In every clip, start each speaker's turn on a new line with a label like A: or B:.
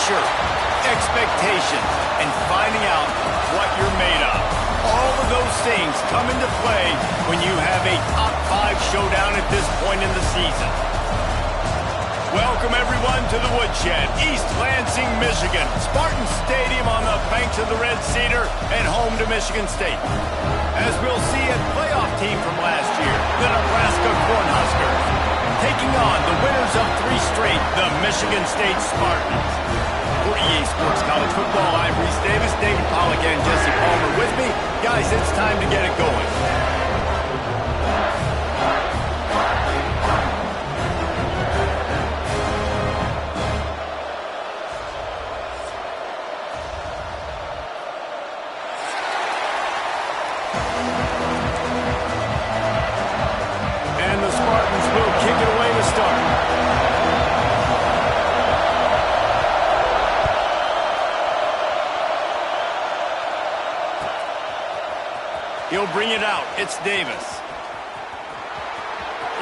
A: pressure, expectations, and finding out what you're made of. All of those things come into play when you have a top 5 showdown at this point in the season. Welcome, everyone, to the Woodshed, East Lansing, Michigan. Spartan Stadium on the banks of the Red Cedar and home to Michigan State. As we'll see, a playoff team from last year, the Nebraska Cornhuskers, taking on the winners of 3 straight, the Michigan State Spartans. For EA Sports College Football, I'm Reese Davis, David Pollack, and Jesse Palmer with me. Guys, it's time to get it going. And the Spartans will kick it away to start. He'll bring it out. It's Davis.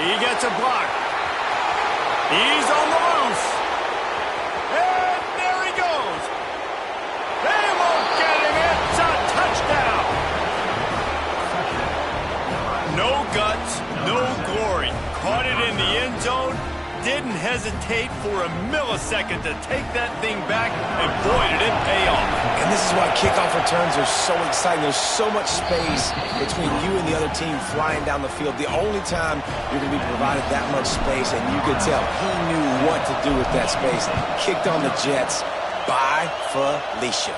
A: He gets a block. He's on the loose. And there he goes. They won't get him. It's a touchdown. No guts, no glory. Caught it in the end zone. Didn't hesitate for a millisecond to take that thing back, and boy, did it pay off.
B: And this is why kickoff returns are so exciting. There's so much space between you and the other team flying down the field. The only time you're going to be provided that much space, and you could tell he knew what to do with that space. Kicked on the Jets by Felicia.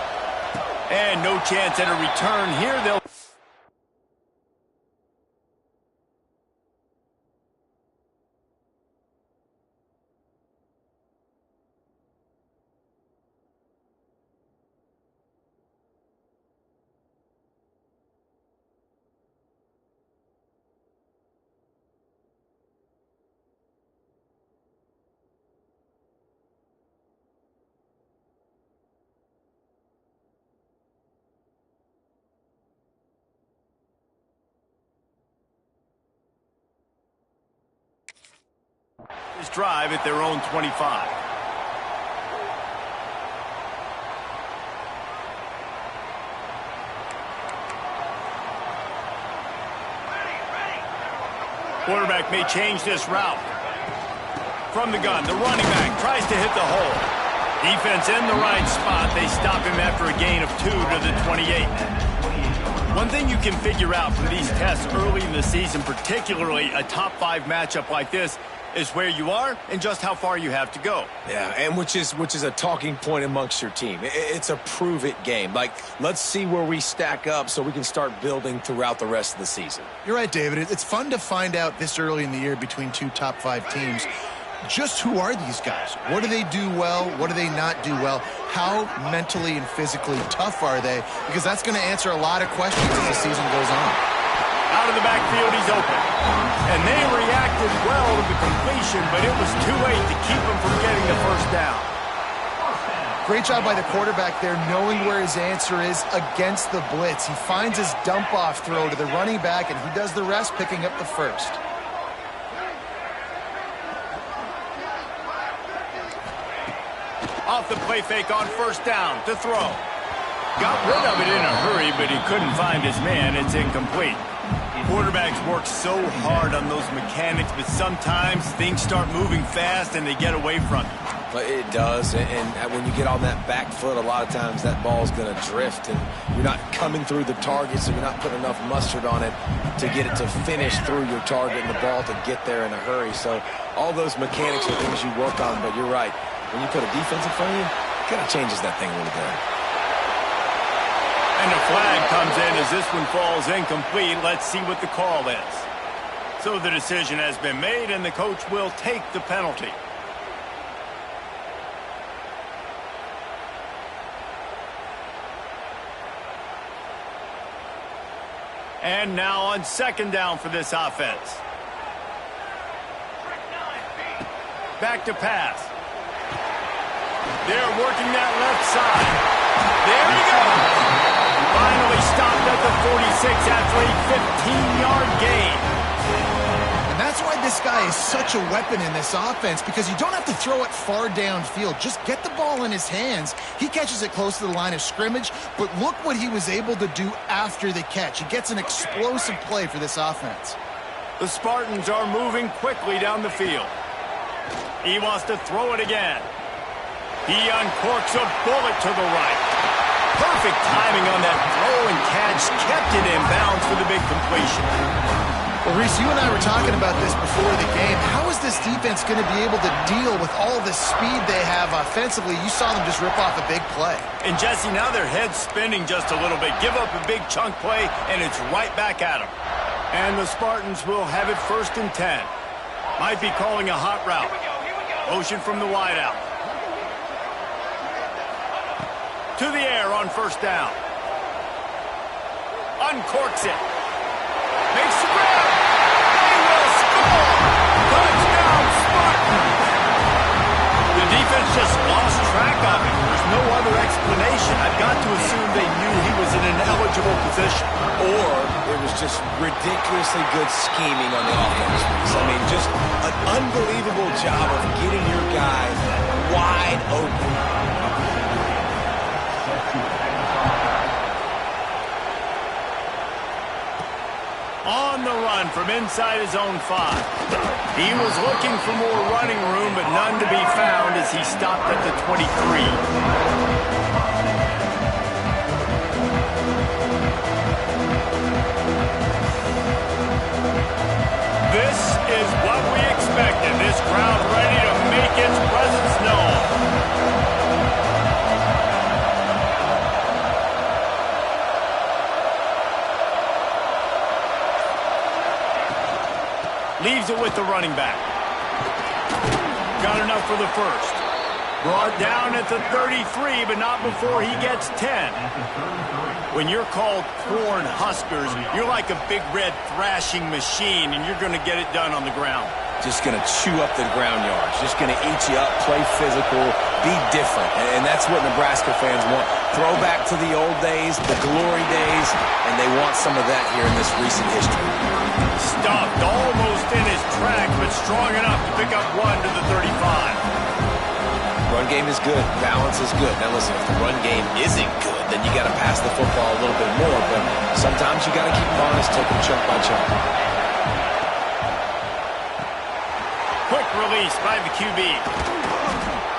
A: And no chance at a return here. They'll... This drive at their own 25. Quarterback may change this route. From the gun, the running back tries to hit the hole. Defense in the right spot. They stop him after a gain of 2 to the 28. One thing you can figure out from these tests early in the season, particularly a top 5 matchup like this, is where you are and just how far you have to go.
B: Yeah, and which is a talking point amongst your team. It's a prove-it game. Like, let's see where we stack up so we can start building throughout the rest of the season.
C: You're right, David. It's fun to find out this early in the year between 2 top 5 teams. Just who are these guys? What do they do well? What do they not do well? How mentally and physically tough are they? Because that's going to answer a lot of questions as the season goes on.
A: Out of the backfield, he's open. And they reacted well to the completion, but it was too late to keep him from getting the first down.
C: Great job by the quarterback there, knowing where his answer is against the blitz. He finds his dump-off throw to the running back, and he does the rest, picking up the first.
A: Off the play fake on first down to throw. Got rid of it in a hurry, but he couldn't find his man. It's incomplete. Quarterbacks work so hard on those mechanics, but sometimes things start moving fast and they get away from you.
B: But it does, and when you get on that back foot, a lot of times that ball's going to drift, and you're not coming through the target, so you're not putting enough mustard on it to get it to finish through your target and the ball to get there in a hurry. So all those mechanics are things you work on, but you're right. When you put a defense in front of you, it kind of changes that thing a little bit.
A: And the flag comes in as this one falls incomplete. Let's see what the call is. So the decision has been made, and the coach will take the penalty. And now on second down for this offense. Back to pass. They're working that left side. There he goes. Finally stopped at the 46 after a 15-yard gain.
C: And that's why this guy is such a weapon in this offense because you don't have to throw it far downfield. Just get the ball in his hands. He catches it close to the line of scrimmage, but look what he was able to do after the catch. He gets an explosive play for this offense.
A: The Spartans are moving quickly down the field. He wants to throw it again. He uncorks a bullet to the right. Perfect timing on that throw and catch. Kept it in bounds for the big completion.
C: Well, Reese, you and I were talking about this before the game. How is this defense going to be able to deal with all the speed they have offensively? You saw them just rip off a big play.
A: And, Jesse, now their head's spinning just a little bit. Give up a big chunk play, and it's right back at them. And the Spartans will have it 1st and 10. Might be calling a hot route. Motion from the wide out. To the air on 1st down. Uncorks it. Makes the grab. They will score. Touchdown, Spartans. The defense just lost track of him. There's no other explanation. I've got to assume they knew he was in an eligible position.
B: Or it was just ridiculously good scheming on the offense. I mean, just an unbelievable job of getting your guy wide open.
A: On the run from inside his own 5. He was looking for more running room, but none to be found as he stopped at the 23. This is what we expected. This crowd ready to make its presence known. Leaves it with the running back. Got enough for the 1st. Brought down at the 33, but not before he gets 10. When you're called corn huskers, you're like a big red thrashing machine, and you're going to get it done on the ground.
B: Just going to chew up the ground yards. Just going to eat you up, play physical, be different. And that's what Nebraska fans want. Throwback to the old days, the glory days, and they want some of that here in this recent history.
A: Stopped almost in his track, but strong enough to pick up 1 to the 35.
B: Run game is good. Balance is good. Now listen, if the run game isn't good, then you got to pass the football a little bit more. But sometimes you got to keep them honest, take them chunk by chunk.
A: Quick release by the QB.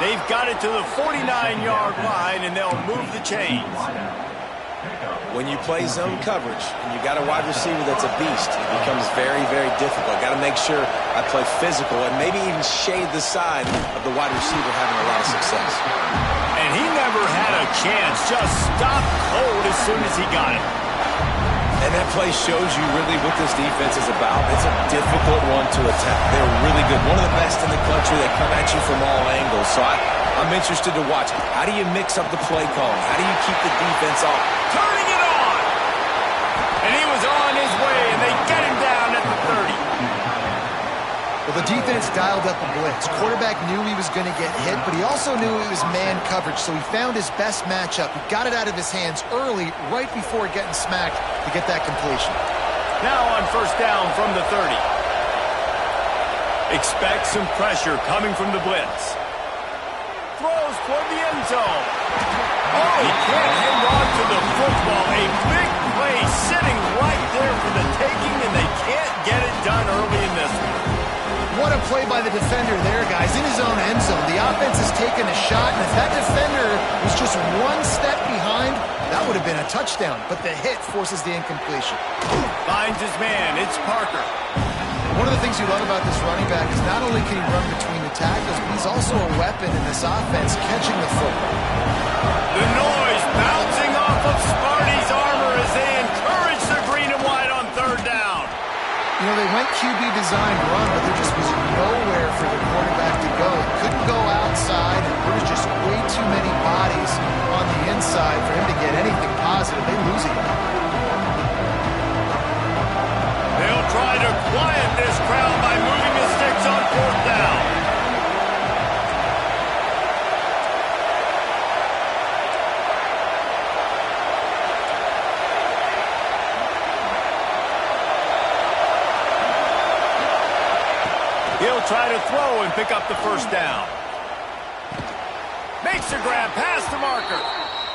A: They've got it to the 49-yard line, and they'll move the chains.
B: When you play zone coverage and you got a wide receiver that's a beast, it becomes very, very difficult. Got to make sure I play physical and maybe even shade the side of the wide receiver having a lot of success.
A: And he never had a chance. Just stopped cold as soon as he got it.
B: And that play shows you really what this defense is about. It's a difficult one to attack. They're really good. One of the best in the country. They come at you from all angles. So I'm interested to watch. How do you mix up the play calling? How do you keep the defense off?
A: Turning it on! And he was on his way, and they get him down at the 30.
C: Well, the defense dialed up a blitz. Quarterback knew he was going to get hit, but he also knew it was man coverage, so he found his best matchup. He got it out of his hands early, right before getting smacked to get that completion.
A: Now on 1st down from the 30. Expect some pressure coming from the blitz. Throws toward the end zone. Oh, he can't hang on to the football. A big play sitting right there for the taking, and they can't get it done early in this one.
C: What a play by the defender there, guys, in his own end zone. The offense has taken a shot, and if that defender was just one step behind, that would have been a touchdown. But the hit forces the incompletion.
A: Finds his man. It's Parker.
C: One of the things you love about this running back is not only can he run between the tackles, but he's also a weapon in this offense, catching the football.
A: The noise bouncing off of Sparty's armor as they encourage the green and white on 3rd down.
C: You know, they went QB designed run, but there just was nowhere for the quarterback to go. He couldn't go outside, and there was just way too many bodies on the inside for him to get anything positive. They lose it.
A: They'll try to quiet this crowd by moving the sticks on 4th down. He'll try to throw and pick up the first down. Makes a grab past the marker.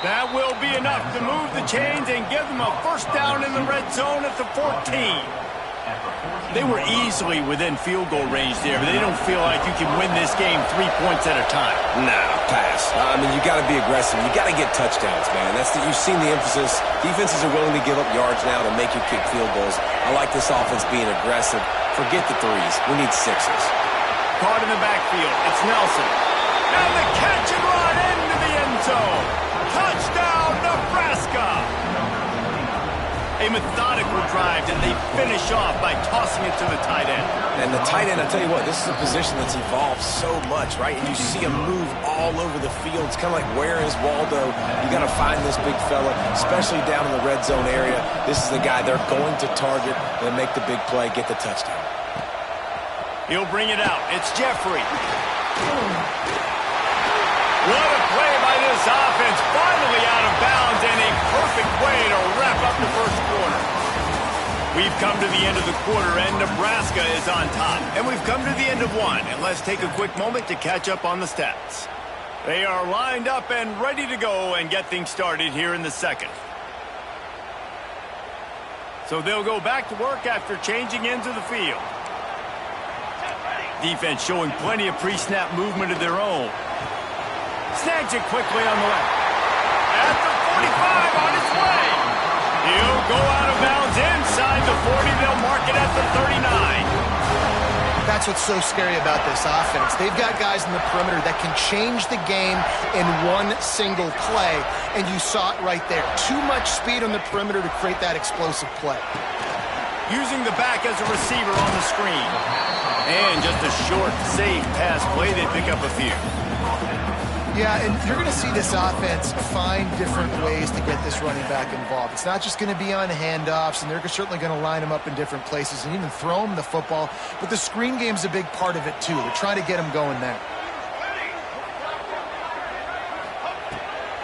A: That will be enough to move the chains and give them a first down in the red zone at the 14. They were easily within field goal range there, but they don't feel like you can win this game 3 points at a time.
B: Nah, pass. I mean, you got to be aggressive. You got to get touchdowns, man. You've seen the emphasis. Defenses are willing to give up yards now to make you kick field goals. I like this offense being aggressive. Forget the threes. We need sixes.
A: Caught in the backfield. It's Nelson. And the catch and run into the end zone. Touchdown, Nebraska. A methodical drive that they finish off by tossing it to the tight end.
B: And the tight end, I tell you what, this is a position that's evolved so much, right? And you see him move all over the field. It's kind of like, where is Waldo? You got to find this big fella, especially down in the red zone area. This is the guy they're going to target and make the big play, get the touchdown.
A: He'll bring it out. It's Jeffrey. What a play by this offense. Finally out of bounds and a perfect way to wrap up the first quarter. We've come to the end of the quarter and Nebraska is on top. And we've come to the end of one. And let's take a quick moment to catch up on the stats. They are lined up and ready to go and get things started here in the second. So they'll go back to work after changing into the field. Defense showing plenty of pre-snap movement of their own. Snags it quickly on the left. At the 45 on its way. He'll go out of bounds inside the 40. They'll mark it at the 39.
C: That's what's so scary about this offense. They've got guys in the perimeter that can change the game in one single play, and you saw it right there. Too much speed on the perimeter to create that explosive play.
A: Using the back as a receiver on the screen. And just a short, safe pass play. They pick up a few.
C: Yeah, and you're going to see this offense find different ways to get this running back involved. It's not just going to be on handoffs, and they're certainly going to line him up in different places and even throw him the football. But the screen game's a big part of it, too. They're trying to get him going there.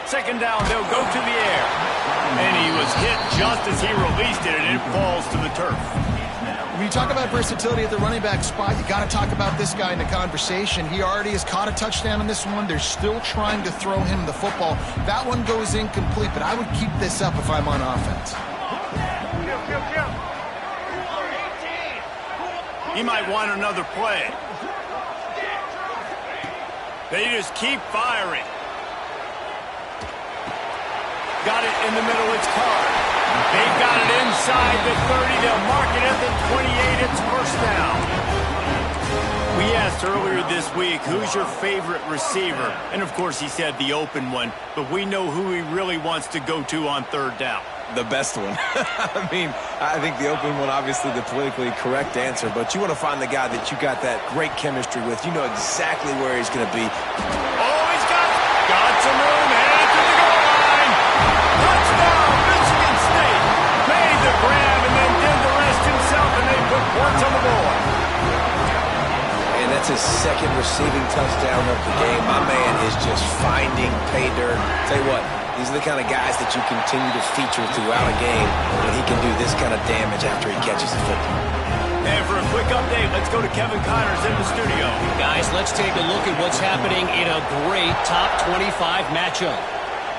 A: Second down, they'll go to the air. And he was hit just as he released it, and it falls to the turf.
C: When you talk about versatility at the running back spot, you got to talk about this guy in the conversation. He already has caught a touchdown on this one. They're still trying to throw him the football. That one goes incomplete, but I would keep this up if I'm on offense.
A: He might want another play. They just keep firing. Got it in the middle, it's Carr. They've got it inside the 30. They'll mark it at the 28. It's first down. We asked earlier this week, who's your favorite receiver? And, of course, he said the open one. But we know who he really wants to go to on third down.
B: The best one. I mean, I think the open one, obviously the politically correct answer. But you want to find the guy that you got that great chemistry with. You know exactly where he's going to be.
A: Oh, he's got some room. Head to the goal line. Touchdown, Michigan State. Made the grab and then did the rest himself, and they put points on the board.
B: And that's his second receiving touchdown of the game. My man is just finding pay dirt. Tell you what, these are the kind of guys that you continue to feature throughout a game when he can do this kind of damage after he catches the football.
A: And for a quick update, let's go to Kevin Connors in the studio.
D: Guys, let's take a look at what's happening in a great top 25 matchup.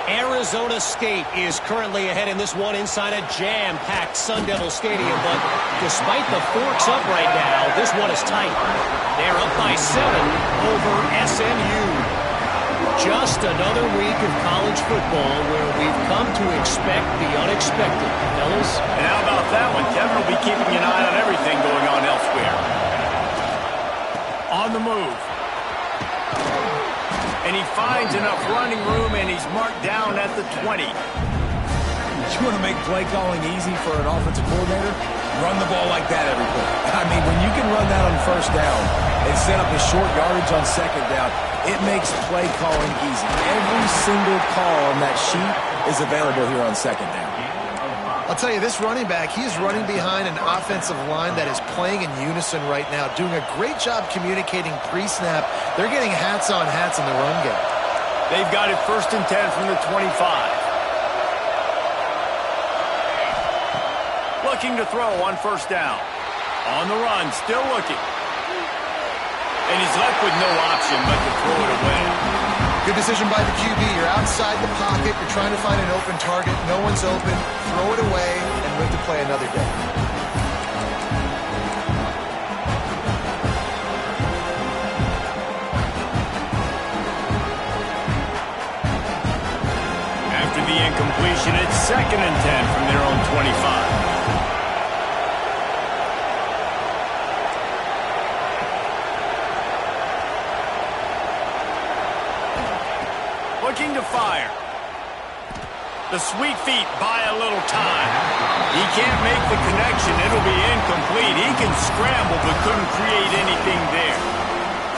D: Arizona State is currently ahead in this one inside a jam-packed Sun Devil Stadium, but despite the forks up right now, this one is tight. They're up by 7 over SMU. Just another week of college football where we've come to expect the unexpected, fellas.
A: And how about that one? Kevin will be keeping an eye on everything going on elsewhere. On the move. And he finds enough running room, and he's marked down at the 20.
B: You want to make play calling easy for an offensive coordinator? Run the ball like that every play. I mean, when you can run that on first down and set up a short yardage on second down, it makes play calling easy. Every single call on that sheet is available here on second down.
C: I'll tell you, this running back, he's running behind an offensive line that is playing in unison right now, doing a great job communicating pre-snap. They're getting hats on hats in the run game.
A: They've got it 1st and 10 from the 25. Looking to throw on first down. On the run, still looking. And he's left with no option but to throw it away.
C: Good decision by the QB. You're outside the pocket. You're trying to find an open target. No one's open. Throw it away and live to play another day.
A: After the incompletion, it's 2nd and 10 from their own 25. Looking to fire. The sweet feet buy a little time. He can't make the connection. It'll be incomplete. He can scramble but couldn't create anything there.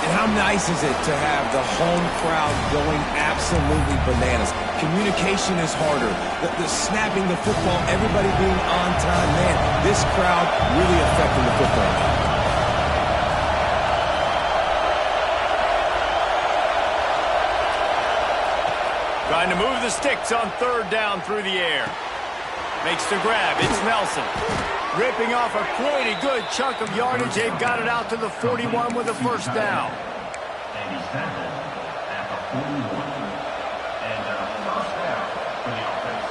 B: And how nice is it to have the home crowd going absolutely bananas? Communication is harder. The snapping the football, everybody being on time. Man, this crowd really affecting the football.
A: Trying to move the sticks on 3rd down through the air. Makes the grab. It's Nelson. Ripping off a pretty good chunk of yardage. They've got it out to the 41 with a 1st down.
E: And he's at the 41. And 1st down for the offense.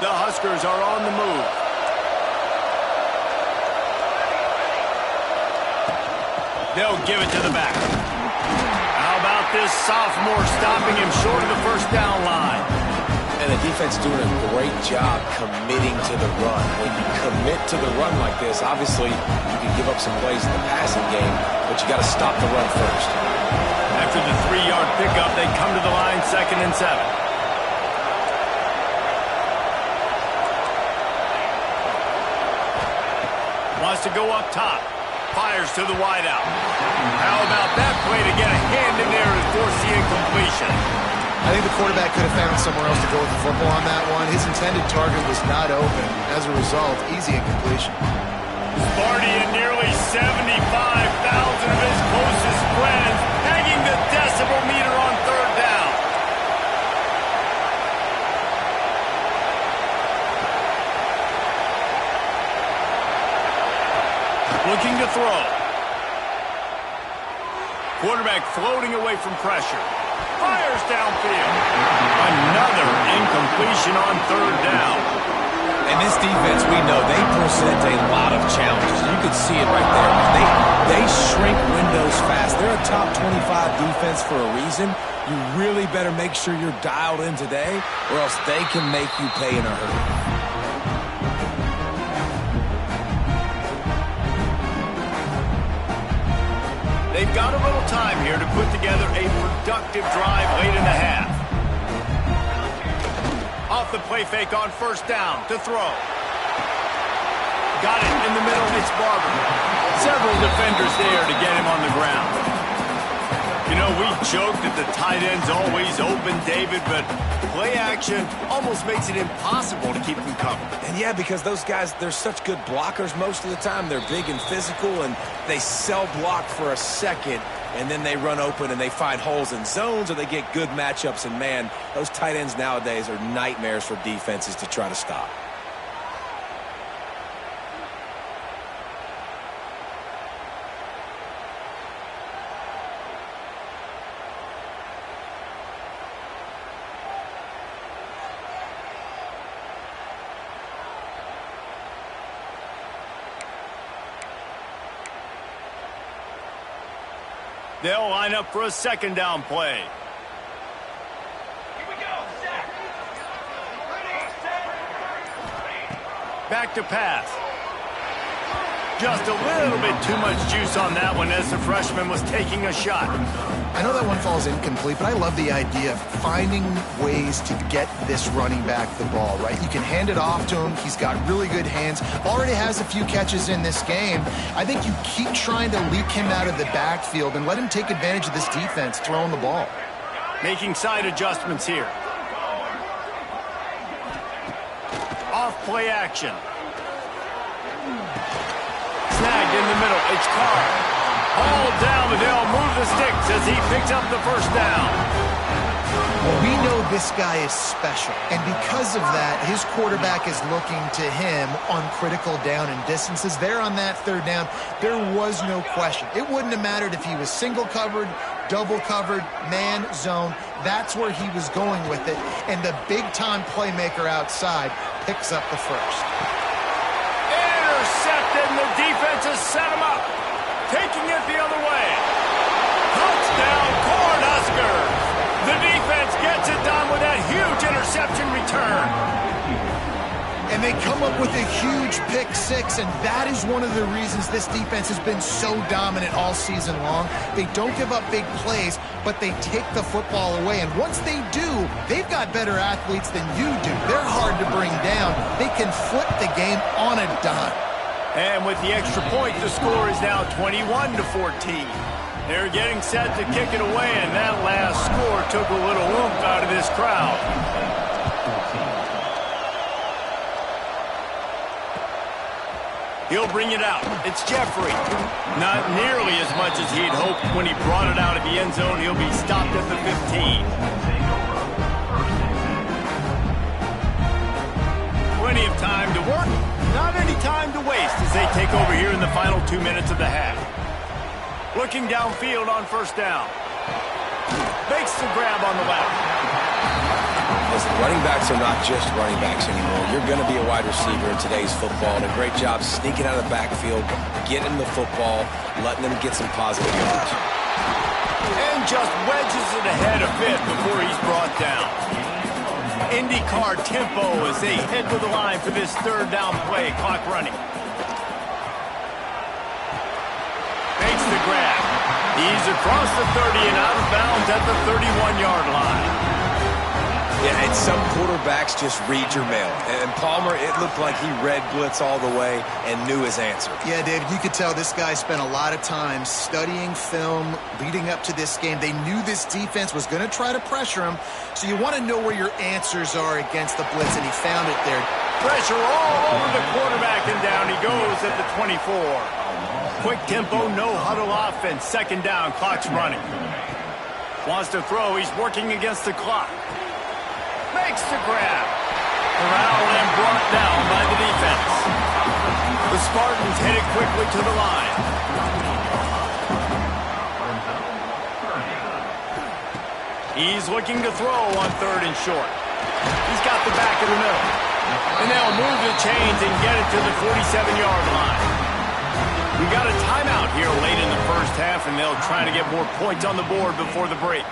A: The Huskers are on the move. They'll give it to the back. How about this sophomore stopping him short of the 1st down line?
B: And the defense doing a great job committing to the run. When you commit to the run like this, obviously you can give up some plays in the passing game, but you got to stop the run first.
A: After the 3-yard pickup, they come to the line 2nd and 7. Wants to go up top. Fires to the wideout. How about that play to get a hand in there and force the incompletion?
C: I think the quarterback could have found somewhere else to go with the football on that one. His intended target was not open. As a result, easy incompletion.
A: Sparty and nearly 75,000 of his closest friends hanging the decibel meter on 3rd down. Looking to throw. Quarterback floating away from pressure. Fires downfield. Another incompletion on 3rd down.
B: And this defense, we know, they present a lot of challenges. You can see it right there. They shrink windows fast. They're a top 25 defense for a reason. You really better make sure you're dialed in today, or else they can make you pay in a hurry.
A: They've got a little time here to put together a productive drive late in the half. Off the play fake on 1st down to throw. Got it in the middle. It's Barber. Several defenders there to get him on the ground. You know, we joke that the tight end's always open, David, but play action almost makes it impossible to keep them covered.
B: And yeah, because those guys, they're such good blockers most of the time. They're big and physical, and they cell block for a second, and then they run open and they find holes in zones, or they get good matchups. And man, those tight ends nowadays are nightmares for defenses to try to stop.
A: They'll line up for a 2nd down play.
E: Here we go, set. Ready, set.
A: Back to pass. Just a little bit too much juice on that one as the freshman was taking a shot.
C: I know that one falls incomplete, but I love the idea of finding ways to get this running back the ball, right? You can hand it off to him. He's got really good hands. Already has a few catches in this game. I think you keep trying to leak him out of the backfield and let him take advantage of this defense throwing the ball.
A: Making side adjustments here. Off play action. Snagged in the middle. It's Carr. All down, but they'll move the sticks as he picks up the 1st down.
C: Well, we know this guy is special, and because of that, his quarterback is looking to him on critical down and distances. There on that third down, there was no question. It wouldn't have mattered if he was single covered, double covered, man, zone. That's where he was going with it, and the big-time playmaker outside picks up the first.
A: Intercepted, and the defense has set him up. Taking it the other way. Touchdown, Cornhuskers. The defense gets it done with that huge interception return.
C: And they come up with a huge pick six, and that is one of the reasons this defense has been so dominant all season long. They don't give up big plays, but they take the football away. And once they do, they've got better athletes than you do. They're hard to bring down. They can flip the game on a dime.
A: And with the extra point, the score is now 21-14. They're getting set to kick it away, and that last score took a little oomph out of this crowd. He'll bring it out. It's Jeffrey. Not nearly as much as he'd hoped when he brought it out of the end zone. He'll be stopped at the 15. Plenty of time to work. Not any time to waste as they take over here in the final 2 minutes of the half. Looking downfield on first down. Makes the grab on the left.
B: Listen, running backs are not just running backs anymore. You're going to be a wide receiver in today's football. And a great job sneaking out of the backfield, getting the football, letting them get some positive yards.
A: And just wedges it ahead a bit before he's brought down. IndyCar tempo as they head to the line for this third down play. Clock running. Makes the grab. He's across the 30 and out of bounds at the 31-yard line.
B: Yeah, and some quarterbacks just read your mail. And Palmer, it looked like he read blitz all the way and knew his answer.
C: Yeah, David, you could tell this guy spent a lot of time studying film leading up to this game. They knew this defense was going to try to pressure him, so you want to know where your answers are against the blitz, and he found it there.
A: Pressure all over the quarterback, and down he goes at the 24. Quick tempo, no huddle offense. Second down, clock's running. Wants to throw, he's working against the clock. Makes the grab. Corralled and brought down by the defense. The Spartans headed quickly to the line. He's looking to throw on third and short. He's got the back of the middle. And they'll move the chains and get it to the 47-yard line. We got a timeout here late in the first half, and they'll try to get more points on the board before the break.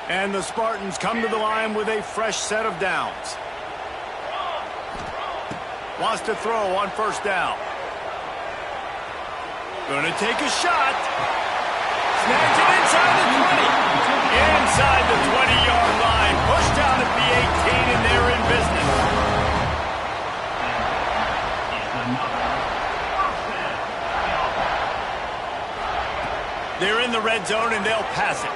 A: And the Spartans come to the line with a fresh set of downs. Wants to throw on first down. Going to take a shot. Snags it inside the 20. Inside the 20-yard line. Pushed out at the 18, and they're in business. They're in the red zone, and they'll pass it.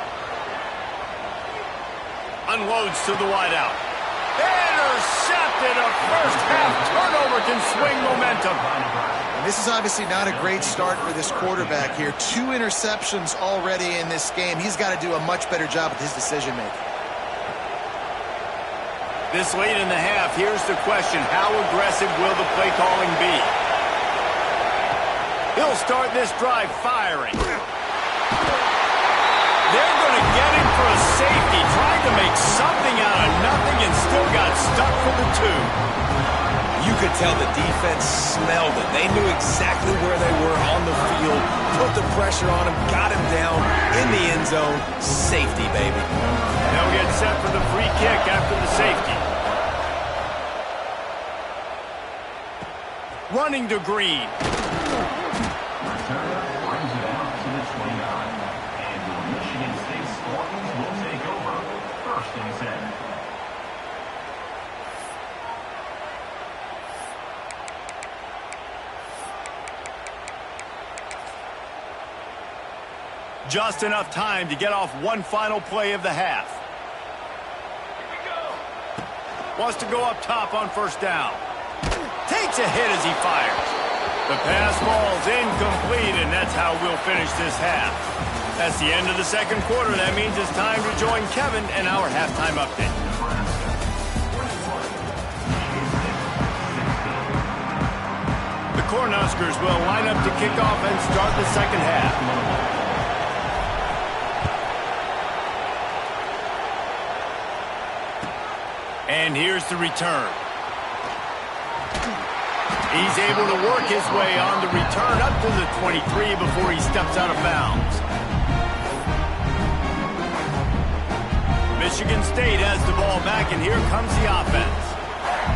A: Unloads to the wideout. Intercepted. A first-half turnover can swing momentum.
C: And this is obviously not a great start for this quarterback here. 2 interceptions already in this game. He's got to do a much better job with his decision-making.
A: This late in the half, here's the question. How aggressive will the play calling be? He'll start this drive firing. They're going to get him for a safety, trying to make something out of nothing and still got stuck for the 2.
B: You could tell the defense smelled it. They knew exactly where they were on the field, put the pressure on him, got him down in the end zone. Safety, baby.
A: They'll get set for the free kick after the safety. Running to Green. Just enough time to get off one final play of the half. Wants to go up top on first down. Takes a hit as he fires. The pass ball's incomplete, and that's how we'll finish this half. That's the end of the second quarter. That means it's time to join Kevin and our halftime update. The Cornhuskers will line up to kick off and start the second half. And here's the return. He's able to work his way on the return up to the 23 before he steps out of bounds. Michigan State has the ball back, and here comes the offense.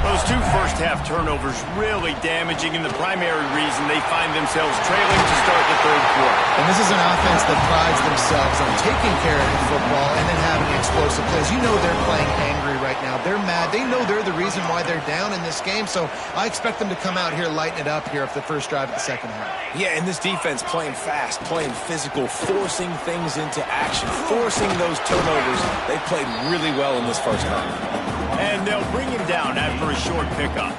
A: Those two first-half turnovers really damaging, and the primary reason they find themselves trailing to start the third quarter.
C: And this is an offense that prides themselves on taking care of the football and then having explosive plays. You know they're playing angry right now. They're mad. They know they're the reason why they're down in this game, so I expect them to come out here, lighten it up here for the first drive of the second half.
B: Yeah, and this defense playing fast, playing physical, forcing things into action, forcing those turnovers. They played really well in this first half.
A: And they'll bring him down after a short pickup.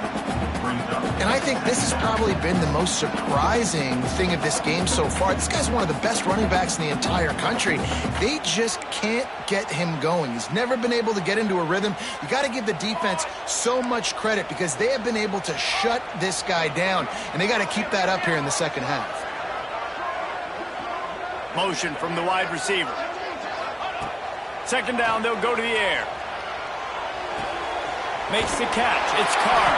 C: And I think this has probably been the most surprising thing of this game so far. This guy's one of the best running backs in the entire country. They just can't get him going. He's never been able to get into a rhythm. You got to give the defense so much credit because they have been able to shut this guy down, and they got to keep that up here in the second half.
A: Motion from the wide receiver. Second down, they'll go to the air. Makes the catch. It's Carr.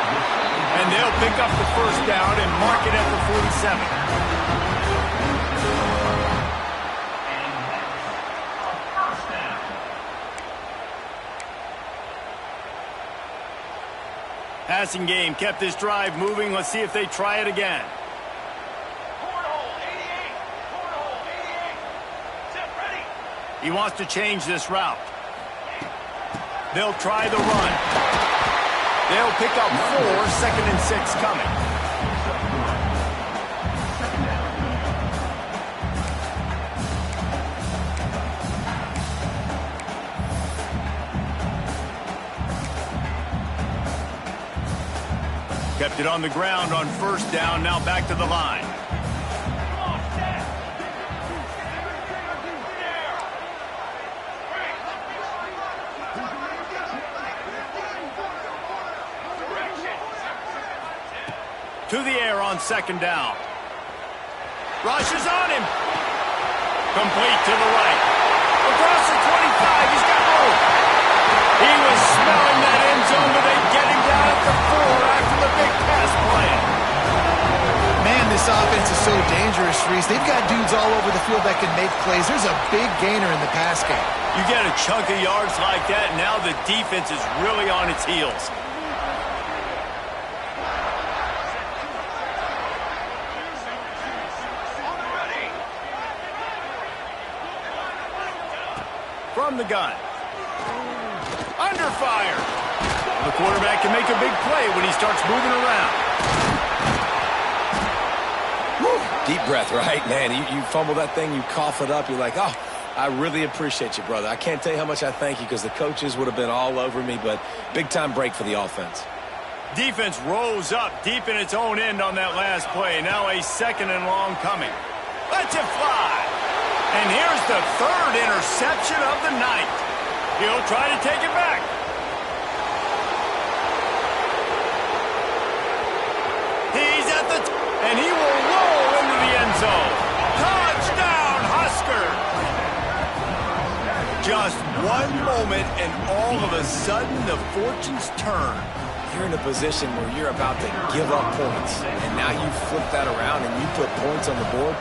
A: And they'll pick up the first down and mark it at the 47. Passing game kept this drive moving. Let's see if they try it again. He wants to change this route. They'll try the run. They'll pick up 4, second and 6 coming. Kept it on the ground on first down, now back to the line. To the air on second down. Rushes on him. Complete to the right. Across the 25. He's got room. He was smelling that end zone, but they get him down at the 4 after the big pass play.
C: Man, this offense is so dangerous, Reese. They've got dudes all over the field that can make plays. There's a big gainer in the pass game.
A: You get a chunk of yards like that, and now the defense is really on its heels. From the gun. Under fire. The quarterback can make a big play when he starts moving around.
B: Woo. Deep breath, right? Man, you fumble that thing, you cough it up, you're like, oh, I really appreciate you, brother. I can't tell you how much I thank you because the coaches would have been all over me, but big-time break for the offense.
A: Defense rose up deep in its own end on that last play. Now a second and long coming. Let's it fly. And here's the third interception of the night. He'll try to take it back. He's at the and he will roll into the end zone. Touchdown, Huskers! Just one moment, and all of a sudden, the fortunes turn.
B: You're in a position where you're about to give up points, and now you flip that around and you put points on the board.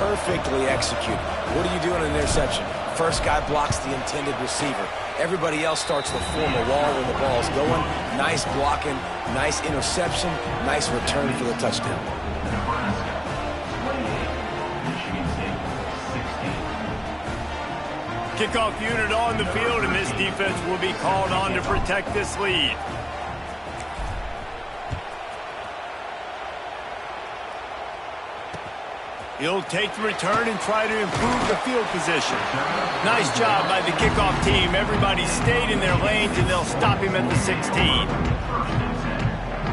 B: Perfectly executed. What do you do in an interception? First guy blocks the intended receiver. Everybody else starts to form a wall when the ball's going. Nice blocking, nice interception, nice return for the touchdown.
A: Kickoff unit on the field, and this defense will be called on to protect this lead. He'll take the return and try to improve the field position. Nice job by the kickoff team. Everybody stayed in their lanes, and they'll stop him at the 16.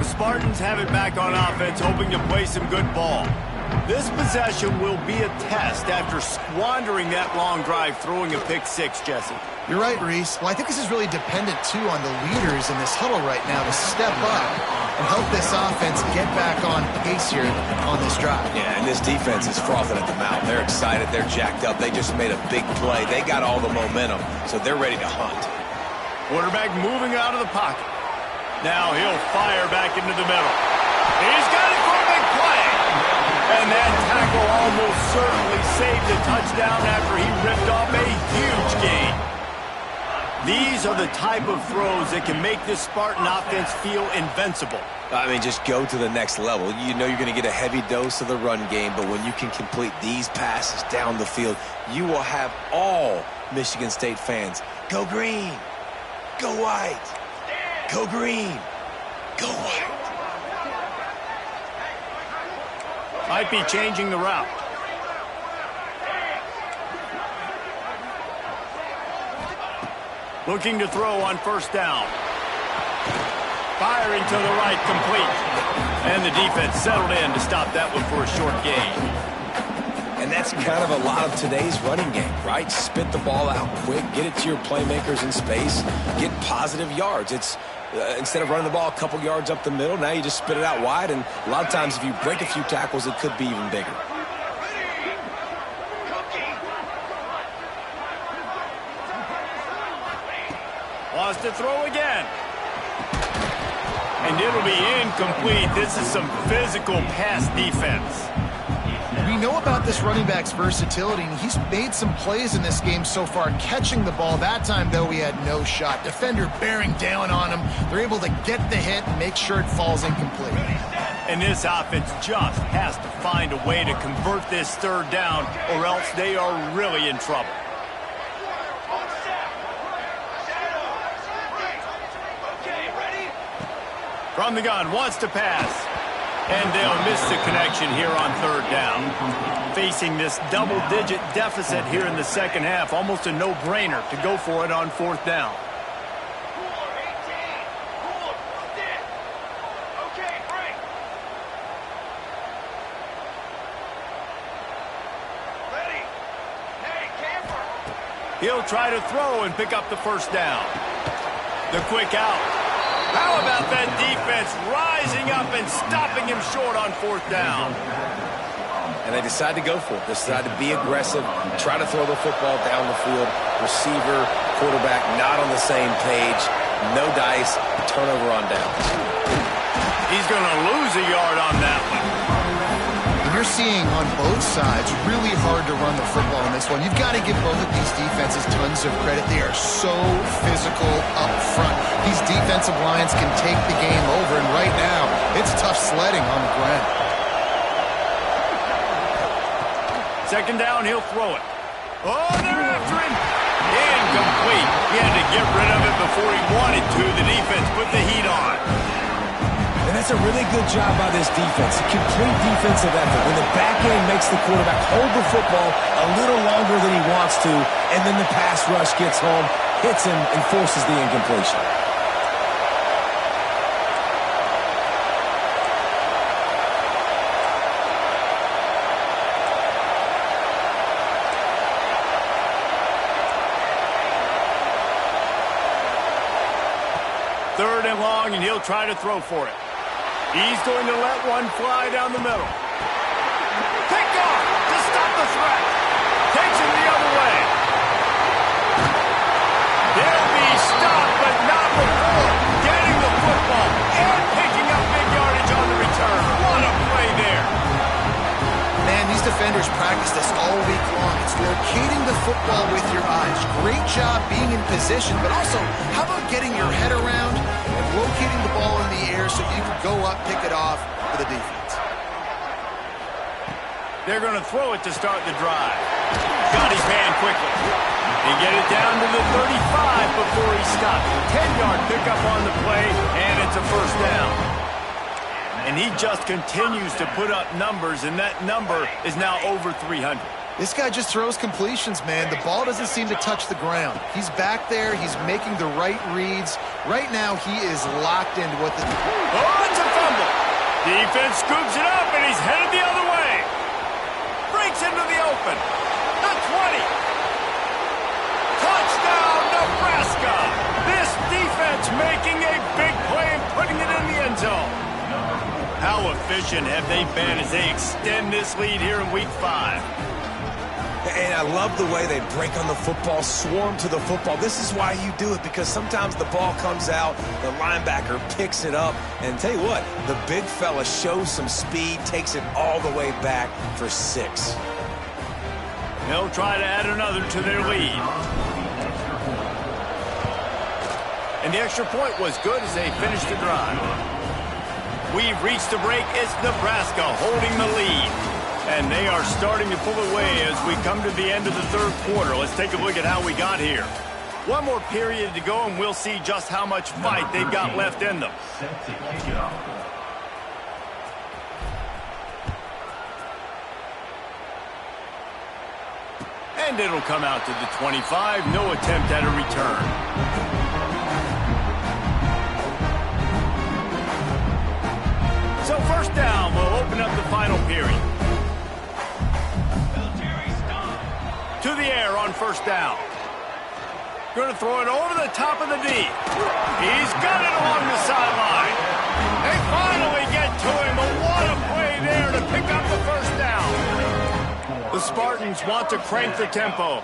A: The Spartans have it back on offense, hoping to play some good ball. This possession will be a test after squandering that long drive, throwing a pick-6, Jesse.
C: You're right, Reese. Well, I think this is really dependent, too, on the leaders in this huddle right now to step up and help this offense get back on pace here on this drive.
B: Yeah, and this defense is frothing at the mouth. They're excited. They're jacked up. They just made a big play. They got all the momentum, so they're ready to hunt.
A: Quarterback moving out of the pocket. Now he'll fire back into the middle. He's got it for a big play. And that tackle almost certainly saved a touchdown after he ripped off a huge gain. These are the type of throws that can make this Spartan offense feel invincible.
B: I mean, just go to the next level. You know you're going to get a heavy dose of the run game, but when you can complete these passes down the field, you will have all Michigan State fans. Go green. Go white. Go green. Go white.
A: Might be changing the route. Looking to throw on first down. Firing to the right, complete. And the defense settled in to stop that one for a short gain.
B: And that's kind of a lot of today's running game, right? Spit the ball out quick, get it to your playmakers in space, get positive yards. It's instead of running the ball a couple yards up the middle, now you just spit it out wide, and a lot of times if you break a few tackles, it could be even bigger.
A: Wants to throw again. And it'll be incomplete. This is some physical pass defense.
C: We know about this running back's versatility, and he's made some plays in this game so far, catching the ball. That time, though, he had no shot. Defender bearing down on him. They're able to get the hit and make sure it falls incomplete.
A: And this offense just has to find a way to convert this third down, or else they are really in trouble. From the gun, wants to pass. And they'll miss the connection here on third down. Facing this double-digit deficit here in the second half, almost a no-brainer to go for it on fourth down. He'll try to throw and pick up the first down. The quick out. How about that defense rising up and stopping him short on fourth down?
B: And they decide to go for it. They decide to be aggressive, try to throw the football down the field. Receiver, quarterback not on the same page. No dice, turnover on downs.
A: He's going to lose a yard on that one.
C: You're seeing on both sides really hard to run the football in this one. You've got to give both of these defenses tons of credit. They are so physical up front. These defensive lines can take the game over, and right now, it's tough sledding on the ground.
A: Second down, he'll throw it. Oh, they're after him. Incomplete. He had to get rid of it before he wanted to. The defense put the heat on.
B: And that's a really good job by this defense, a complete defensive effort. When the back end makes the quarterback hold the football a little longer than he wants to, and then the pass rush gets home, hits him, and forces the incompletion.
A: Third and long, and he'll try to throw for it. He's going to let one fly down the middle. Pick off to stop the threat. Takes him the other way. He'll be stopped, but not before getting the football and picking up big yardage on the return. What a play there.
C: Man, these defenders practice this all week long. It's locating the football with your eyes. Great job being in position, but also, how about getting your head around and locating the ball in the air so you can go up, pick it off for the defense.
A: They're going to throw it to start the drive. Got his man quickly. He get it down to the 35 before he stopped. 10-yard pickup on the play, and it's a first down. And he just continues to put up numbers, and that number is now over 300.
C: This guy just throws completions, man. The ball doesn't seem to touch the ground. He's back there. He's making the right reads. Right now, he is locked into what the...
A: Oh, it's a fumble. Defense scoops it up, and he's headed the other way. Breaks into the open. The 20. Touchdown, Nebraska. This defense making a big play and putting it in the end zone. How efficient have they been as they extend this lead here in Week 5?
B: And I love the way they break on the football, swarm to the football. This is why you do it, because sometimes the ball comes out, the linebacker picks it up, and tell you what, the big fella shows some speed, takes it all the way back for 6.
A: They'll try to add another to their lead. And the extra point was good as they finished the drive. We've reached the break. It's Nebraska holding the lead. And they are starting to pull away as we come to the end of the third quarter. Let's take a look at how we got here. One more period to go, and we'll see just how much fight they've got left in them.
E: Set to kick it off.
A: And it'll come out to the 25. No attempt at a return. So first down, we'll open up the final period. To the air on first down. Going to throw it over the top of the D. He's got it along the sideline. They finally get to him, but what a play there to pick up the first down. The Spartans want to crank the tempo.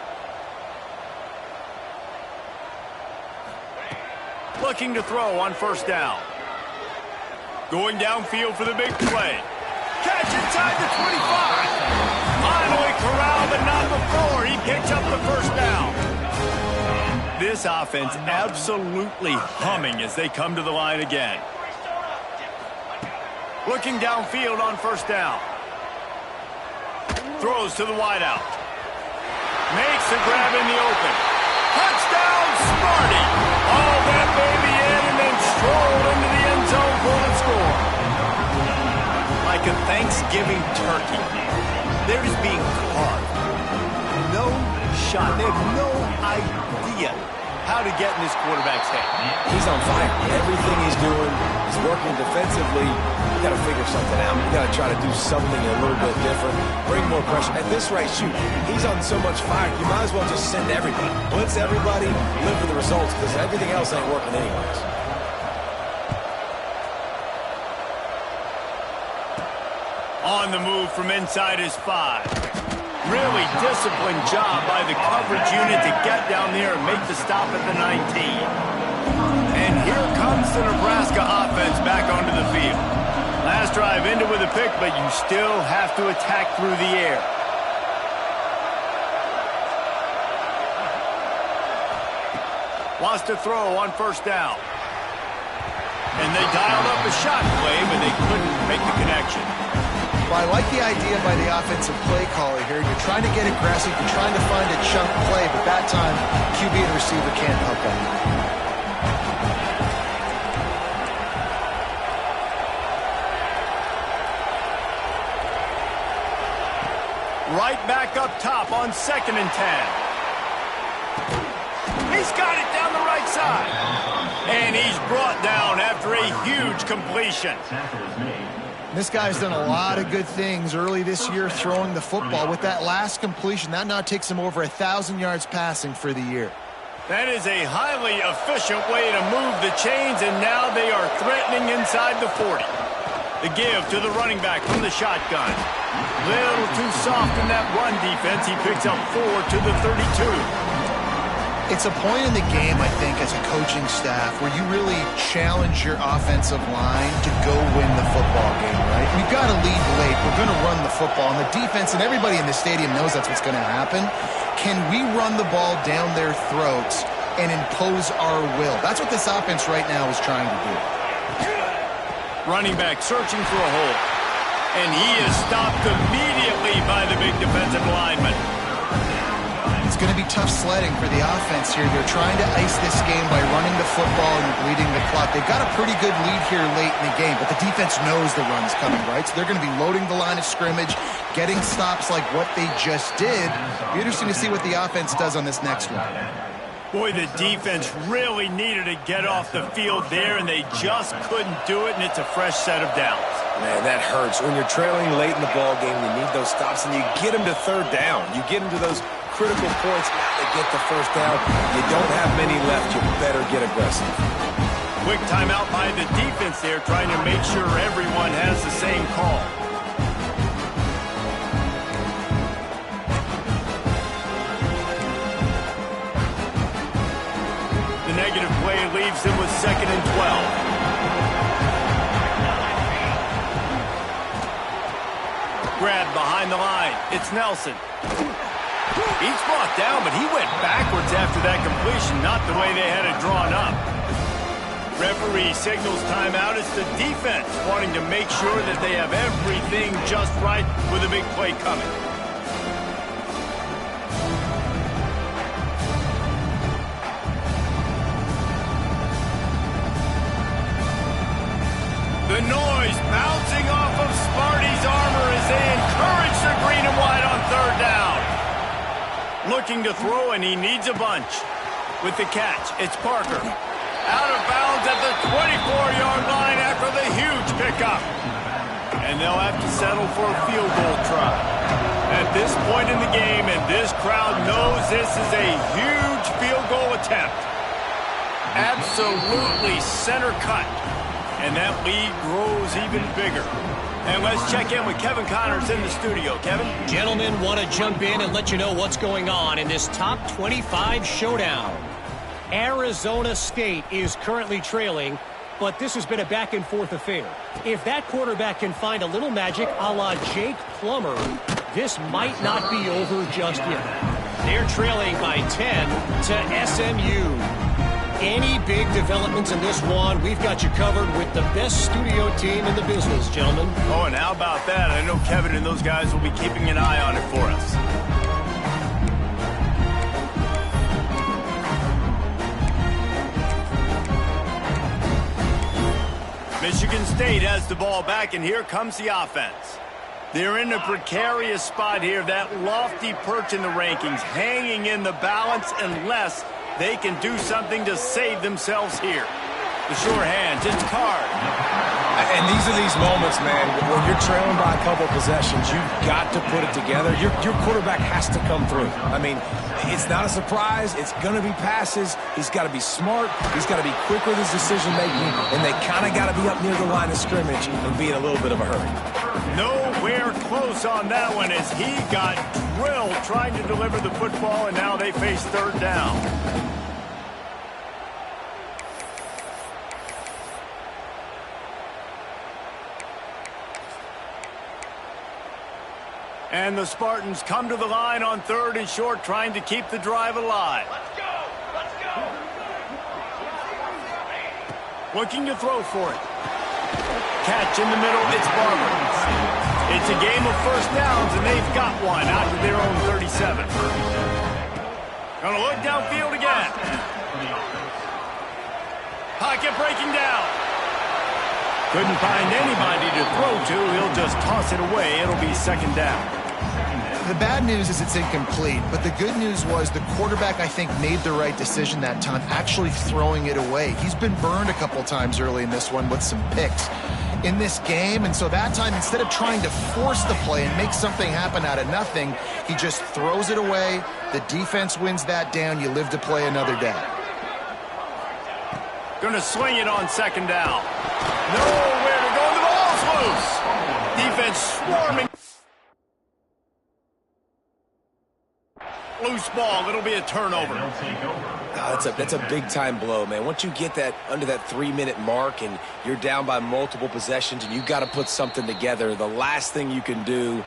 A: Looking to throw on first down. Going downfield for the big play. Catch inside the 25. Finally corralled, but not before. He picks up the first down. This offense absolutely humming as they come to the line again. Looking downfield on first down. Throws to the wideout. Makes the grab in the open. Touchdown, Sparty. All that baby in and then strolled into the end zone for the score. Like a Thanksgiving turkey. They're just being carved. No shot. They have no idea how to get in this quarterback's head.
B: He's on fire. Everything he's doing, he's working defensively. You got to figure something out. You got to try to do something a little bit different. Bring more pressure. At this rate, shoot, he's on so much fire. You might as well just send everybody. Blitz everybody, live for the results, because everything else ain't working anyways.
A: On the move from inside his 5. Really disciplined job by the coverage unit to get down there and make the stop at the 19. And here comes the Nebraska offense back onto the field. Last drive ended with a pick, but you still have to attack through the air. Wants to throw on first down. And they dialed up a shot play, but they couldn't make the connection.
C: Well, I like the idea by the offensive play caller here. You're trying to get aggressive. You're trying to find a chunk play, but that time, QB and receiver can't hook up.
A: Right back up top on 2nd and 10. He's got it down the right side. And he's brought down after a huge completion.
E: Tackle is made.
C: This guy's done a lot of good things early this year throwing the football. With that last completion, that now takes him over 1,000 yards passing for the year.
A: That is a highly efficient way to move the chains, and now they are threatening inside the 40. The give to the running back from the shotgun. Little too soft in that run defense. He picks up 4 to the 32.
C: It's a point in the game, I think, as a coaching staff where you really challenge your offensive line to go win the football game, right? We've got to lead late. We're going to run the football. And the defense and everybody in the stadium knows that's what's going to happen. Can we run the ball down their throats and impose our will? That's what this offense right now is trying to do.
A: Running back searching for a hole. And he is stopped immediately by the big defensive lineman.
C: It's it's going to be tough sledding for the offense here. They're trying to ice this game by running the football and bleeding the clock. They've got a pretty good lead here late in the game, but the defense knows the run's coming, right? So they're going to be loading the line of scrimmage, getting stops like what they just did. Be interesting to see what the offense does on this next one.
A: Boy, the defense really needed to get off the field there, and they just couldn't do it, and it's a fresh set of downs.
B: Man, that hurts. When you're trailing late in the ball game, you need those stops, and you get them to third down. You get them to those critical points. Now they get the first down. You don't have many left. You better get aggressive.
A: Quick timeout by the defense there, trying to make sure everyone has the same call. The negative play leaves them with 2nd and 12. Grab behind the line. It's Nelson. He's brought down, but he went backwards after that completion, not the way they had it drawn up. Referee signals timeout. It's the defense wanting to make sure that they have everything just right with a big play coming. The noise bouncing off of Sparty's armor as they encourage the green and white on 3rd down. Looking to throw, and he needs a bunch. With the catch, it's Parker. Out of bounds at the 24-yard line after the huge pickup. And they'll have to settle for a field goal try. At this point in the game, and this crowd knows this is a huge field goal attempt. Absolutely center cut. And that lead grows even bigger. And let's check in with Kevin Connors in the studio. Kevin?
D: Gentlemen, want to jump in and let you know what's going on in this top 25 showdown. Arizona State is currently trailing, but this has been a back-and-forth affair. If that quarterback can find a little magic a la Jake Plummer, this might not be over just yet. They're trailing by 10 to SMU. Any big developments in this one, we've got you covered with the best studio team in the business, gentlemen.
A: Oh, and how about that? I know Kevin and those guys will be keeping an eye on it for us. Michigan State has the ball back, and here comes the offense. They're in a precarious spot here, that lofty perch in the rankings, hanging in the balance unless they can do something to save themselves here. The sure hands, it's Card.
B: And these are these moments, man, when you're trailing by a couple possessions, you've got to put it together. Your quarterback has to come through. I mean, it's not a surprise. It's going to be passes. He's got to be smart. He's got to be quick with his decision-making, and they kind of got to be up near the line of scrimmage and be in a little bit of a hurry.
A: Nowhere close on that one as he got drilled trying to deliver the football, and now they face 3rd down. And the Spartans come to the line on 3rd and short, trying to keep the drive alive.
E: Let's go! Let's go!
A: Looking to throw for it. Catch in the middle, it's Barber. It's a game of first downs, and they've got one out to their own 37. Gonna look downfield again. Pocket breaking down. Couldn't find anybody to throw to. He'll just toss it away. It'll be 2nd down.
C: The bad news is it's incomplete, but the good news was the quarterback, I think, made the right decision that time, actually throwing it away. He's been burned a couple times early in this one with some picks in this game, and so that time, instead of trying to force the play and make something happen out of nothing, he just throws it away. The defense wins that down. You live to play another day.
A: Gonna swing it on 2nd down. Nowhere to go. The ball's loose. Defense swarming. Loose ball. It'll be a turnover.
B: That's a big-time blow, man. Once you get that under that 3-minute mark and you're down by multiple possessions and you've got to put something together, the last thing you can do